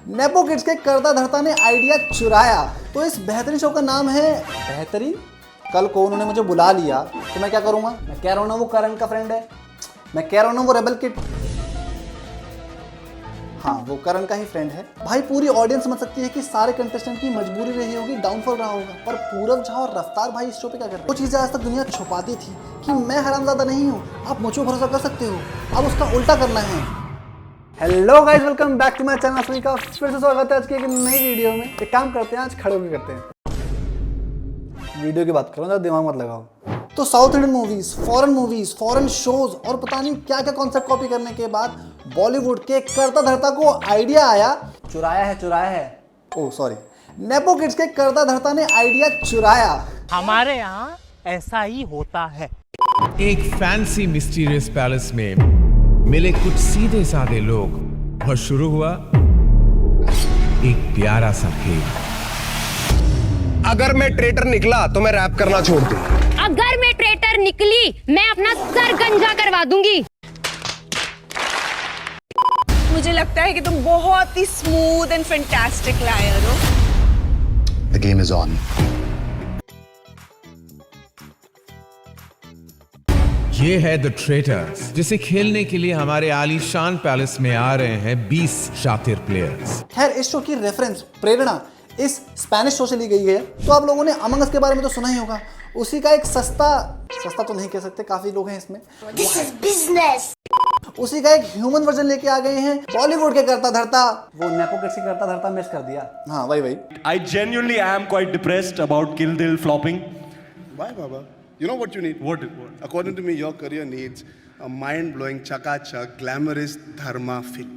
Nepo kids के करता धरता ने आइडिया चुराया। तो इस बेहतरीन शो का नाम है बेहतरीन। कल को उन्होंने मुझे बुला लिया तो मैं क्या करूंगा? मैं कह रहा हूं ना वो करण का फ्रेंड है, मैं कह रहा हूं ना वो रेबल किड, हाँ वो करण का ही फ्रेंड है। भाई पूरी ऑडियंस समझ सकती है कि सारे कंटेस्टेंट की मजबूरी रही होगी, डाउनफॉल रहा होगा, पर पूरब झा और रफ्तार भाई इस शो पे क्या कर रहे हैं? वो चीजें आज तक दुनिया छुपाती थी कि मैं हरामजादा नहीं हूँ, आप मुझ पर भरोसा कर सकते हो, अब उसका उल्टा करना है। Hello guys, welcome back to my channel. सभी का फिर से स्वागत है आज की एक नई वीडियो में। एक काम करते हैं, आज खड़े होकर करते हैं, वीडियो की बात करो, ज़्यादा दिमाग मत लगाओ। तो south Indian movies, foreign shows और पता नहीं क्या क्या कॉन्सेप्ट कॉपी करने के बाद बॉलीवुड के करता धरता को आइडिया आया, चुराया है ओह सॉरी, नेपो किड्स के करता धरता ने आइडिया चुराया। हमारे यहाँ ऐसा ही होता है। एक फैंसी मिस्टीरियस पैलेस में मिले कुछ सीधे साधे लोग और शुरू हुआ एक प्यारा सा खेल। अगर मैं ट्रेटर निकला तो मैं रैप करना छोड़ दूं। अगर मैं ट्रेटर निकली मैं अपना सर गंजा करवा दूंगी। मुझे लगता है कि तुम बहुत ही स्मूथ एंड फैंटास्टिक लायर हो। The game is on. ये है द ट्रेटर्स, जिसे खेलने के लिए हमारे आलीशान पैलेस में आ रहे हैं 20 शातिर प्लेयर्स। खैर इस शो की रेफरेंस प्रेरणा इस स्पेनिश शो से ली गई है। तो आप लोगों ने अमंग अस के बारे में तो सुना ही होगा, उसी का एक सस्ता तो नहीं कह सकते, काफी लोग हैं इसमें, दिस इज बिजनेस। उसी का एक ह्यूमन वर्जन लेके आ गए हैं बॉलीवुड के करता धरता। वो नेपो किड्स के करता धरता मिस कर दिया। हाँ वही I genuinely am quite depressed about Kill Dil flopping. Why, Baba? You know what you need? What? According to me, your career needs a mind-blowing, chaka-chak, glamorous dharma film.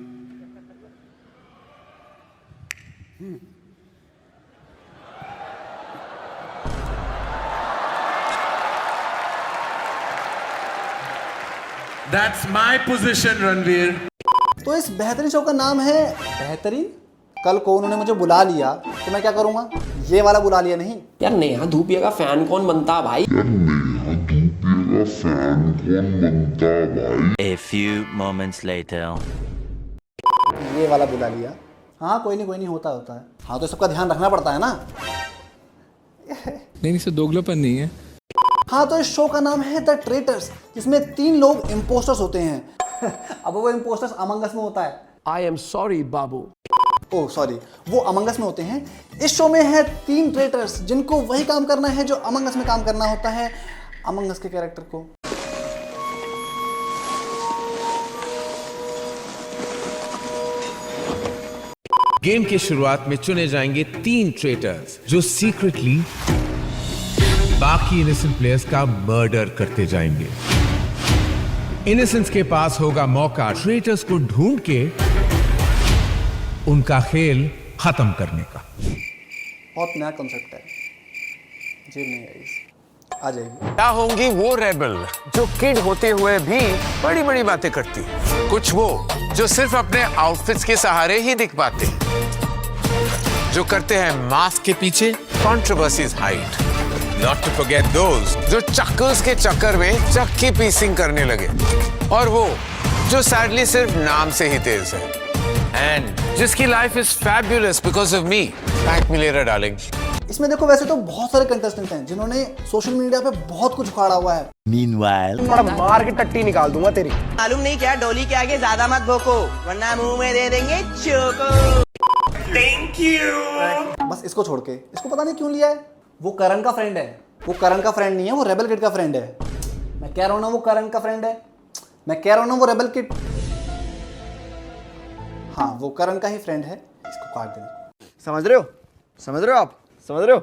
That's my position, Ranveer. तो इस बेहतरीन show का नाम है बेहतरीन। कल को उन्होंने मुझे बुला लिया तो मैं क्या करूंगा? ये वाला बुला लिया नहीं, यार नेहा धूपिया का फैन कौन बनता भाई? A few moments later. ये वाला बुला लिया। हाँ कोई नहीं होता है। हाँ तो सबका ध्यान रखना पड़ता है ना। नहीं इससे दोगलापन नहीं है। हाँ तो इस शो का नाम है द ट्रेटर्स, जिसमें 3 लोग इम्पोस्टर्स होते हैं। अब वो इम्पोस्टर्स अमंग अस में होता है। I am sorry Babu. Oh sorry, वो अमंग अस में होते हैं। इस शो में है 3 ट्रेटर्स जिनको वही काम करना है जो अमंग अस में काम करना होता है अमंग अस के कैरेक्टर को। गेम की शुरुआत में चुने जाएंगे 3 ट्रेटर्स जो सीक्रेटली बाकी इनोसेंट प्लेयर्स का मर्डर करते जाएंगे। इनोसेंट्स के पास होगा मौका ट्रेटर्स को ढूंढ के उनका खेल खत्म करने का। बहुत नया कॉन्सेप्ट है, जेब नहीं आई, आ जाएगी। क्या होंगी वो रेबल जो किड होते हुए भी बड़ी बड़ी बातें करती है? कुछ वो जो सिर्फ अपने आउटफिट्स के सहारे ही दिख पाते, जो करते हैं मास्क के पीछे controversies hide. Not to forget those जो चक्कर्स के चक्कर में चक्की पीसिंग करने लगे, और वो जो सैडली सिर्फ नाम से ही तेज है, एंड जिसकी life is fabulous because of me. Thank me later darling. इसमें देखो वैसे तो बहुत सारे कंटेस्टेंट हैं जिन्होंने सोशल मीडिया पे बहुत कुछ उखाड़ा हुआ है। Meanwhile. मार के टट्टी निकाल दूंगा तेरी। मालूम नहीं क्या डोली के आगे ज्यादा मत भोको वरना मुंह में दे देंगे चोको। Thank you. बस इसको छोड़ के, इसको पता नहीं क्यों लिया है। वो करण का फ्रेंड है, वो करण का फ्रेंड नहीं है, वो रेबल किड का फ्रेंड है। मैं कह रहा हूं ना वो करण का फ्रेंड है, मैं कह रहा हूं ना वो रेबल किड, हाँ वो करण का ही फ्रेंड है। इसको काट देना। समझ रहे हो आप? समझ रहे हो?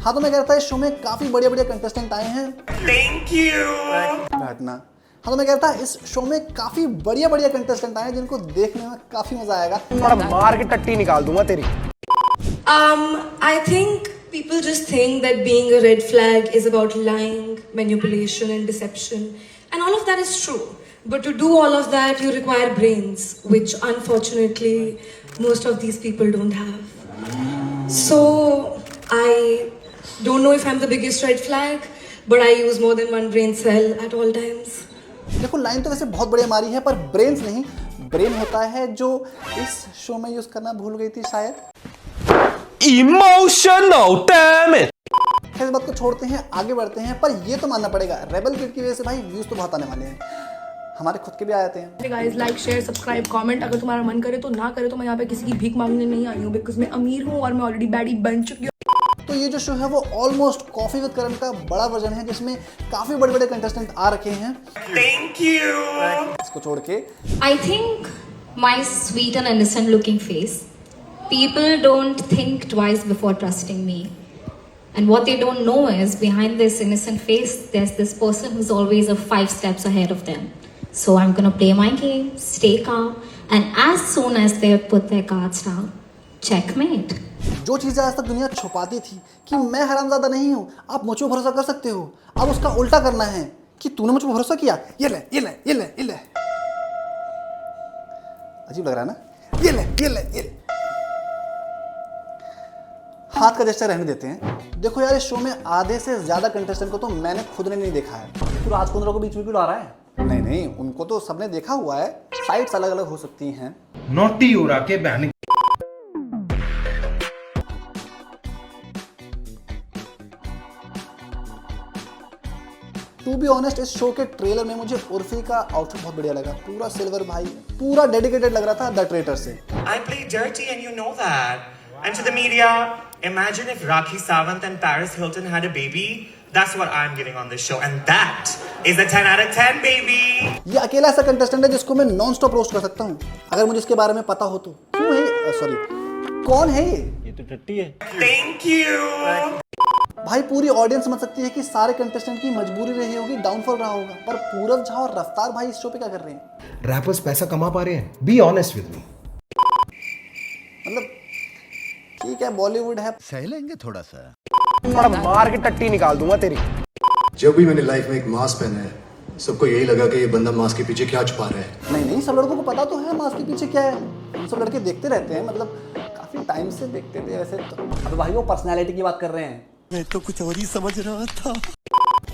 हाँ तो मैं कहता है इस शो में काफी बढ़िया कंटेस्टेंट आए हैं। Thank you. बैठना। हाँ तो मैं कहता है इस शो में काफी बढ़िया कंटेस्टेंट आए हैं जिनको देखने में काफी मजा आएगा। मार के टट्टी निकाल दूंगा तेरी। I think people just think that being a red flag is about lying, manipulation and deception, and all of that is true. But to do all of that, you require brains, which unfortunately most of these people don't have. So I don't know if I'm the biggest red flag, but I use more than one brain cell at all times. देखो line तो वैसे बहुत बढ़िया मारी है, पर brains नहीं, brain होता है जो इस शो में यूज करना भूल गई थी शायद। Emotional damn it. इस बात को छोड़ते हैं, आगे बढ़ते हैं। पर ये तो मानना पड़ेगा रेबल किड की वजह से भाई व्यूज तो बहुत आने वाले हैं, हमारे खुद के भी आए थे। Guys like share subscribe comment, अगर तुम्हारा मन करे तो ना करे तो मैं यहाँ पे किसी की भीख मांगने नहीं आई हूँ, बिकॉज मैं अमीर हूँ और मैं ऑलरेडी बैडी बन चुकी हूँ। तो ये जो शो है वो ऑलमोस्ट कॉफी विद करण का बड़ा वर्जन है, जिसमें काफी बड़े बड़े कंटेस्टेंट आ रखे हैं। Thank you. इसको छोड़ के I think my sweet and innocent looking face, people don't think twice before trusting me. And what they don't know is behind this innocent face, there's this person who's always 5 steps ahead of them. So I'm gonna play my game, stay calm, and as soon as they put their cards down, checkmate. जो चीजें आज तक दुनिया छुपाती थी कि मैं हरामजादा नहीं हूँ, आप मुझ पर भरोसा कर सकते हो। अब उसका उल्टा करना है कि तूने मुझ पर भरोसा किया, ये ले ये ले ये ले ये ले। अजीब लग रहा है ना, ये ले ये ले ये ले। हाथ का जेस्चर रहने देते हैं। देखो यार, इस शो में आधे से ज्यादा कंटेस्टेंट को तो मैंने खुद ने नहीं देखा है। तू राजकुंद्रा को बीच में क्यों ला रहा है? नहीं नहीं, उनको तो सबने देखा हुआ है, साइट्स अलग अलग हो सकती हैं। नोटी उड़ा के बहन। टू बी ऑनेस्ट, इस शो के ट्रेलर में मुझे उर्फी का आउटफिट बहुत बढ़िया लगा। पूरा सिल्वर भाई, पूरा डेडिकेटेड लग रहा था द ट्रेटर से। I play dirty and you know that. And to the media, imagine if Rakhi Sawant and Paris Hilton had a baby. That's what I'm giving on this show. And that is a 10 out of 10, baby. ये अकेला ऐसा contestant है जिसको मैं non stop roast कर सकता हूँ, अगर मुझे इसके बारे में पता हो तो। क्यों है, सॉरी, कौन है ये तो टट्टी है। Thank you. भाई पूरी ऑडियंस समझ सकती है कि सारे कंटेस्टेंट की मजबूरी रही होगी, डाउनफॉल रहा होगा। पर पूरब झा और रफ्तार भाई इस शो पे क्या कर रहे हैं? रैपर्स पैसा कमा पा रहे हैं, बी ऑनेस्ट विद मी। मतलब ठीक है, बॉलीवुड है, सह लेंगे थोड़ा सा। मार के टट्टी निकाल दूंगा तेरी। जब भी मैंने लाइफ में एक मास्क पहना है, सबको यही लगा कि ये बंदा मास्क के पीछे क्या छुपा रहा है। नहीं नहीं, सब लड़कों को पता तो है मास्क के पीछे क्या है। हम सब लड़के देखते रहते हैं, मतलब काफी टाइम से देखते थे वैसे तो। अब भाई वो पर्सनालिटी की बात कर रहे हैं। मैं तो कुछ और ही समझ रहा था।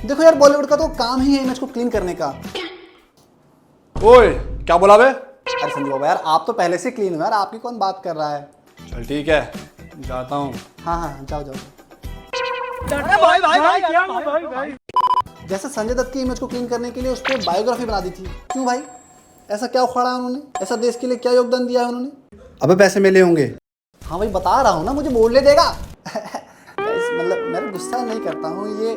देखो यार, बॉलीवुड का तो काम ही है इमेज को क्लीन करने का। ओए क्या बोला बे? अरे संजू बाबा यार, आप तो पहले से क्लीन हो यार, आपकी कौन बात कर रहा है। चल ठीक है, जाता हूँ। हाँ हाँ, जाओ जाओ। भाई। जैसे संजय दत्त की इमेज को क्लीन करने के लिए उस पर बायोग्राफी बना दी थी। क्यों भाई, ऐसा क्या उखाड़ा है उन्होंने? ऐसा देश के लिए क्या योगदान दिया है उन्होंने? अबे पैसे मिले होंगे। हाँ भाई, बता रहा हूँ ना, मुझे बोलने देगा। मतलब मैं गुस्सा नहीं करता हूँ, ये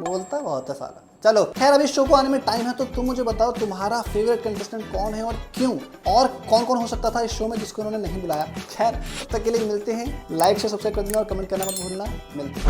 बोलता बहुत है साला। चलो खैर, अभी शो को आने में टाइम है, तो तुम मुझे बताओ तुम्हारा फेवरेट कंटेस्टेंट कौन है और क्यों, और कौन कौन हो सकता था इस शो में जिसको उन्होंने नहीं बुलाया। खैर, तब तक के लिए मिलते हैं। लाइक शेयर सब्सक्राइब कर देना और कमेंट करना मत भूलना। मिलते हैं।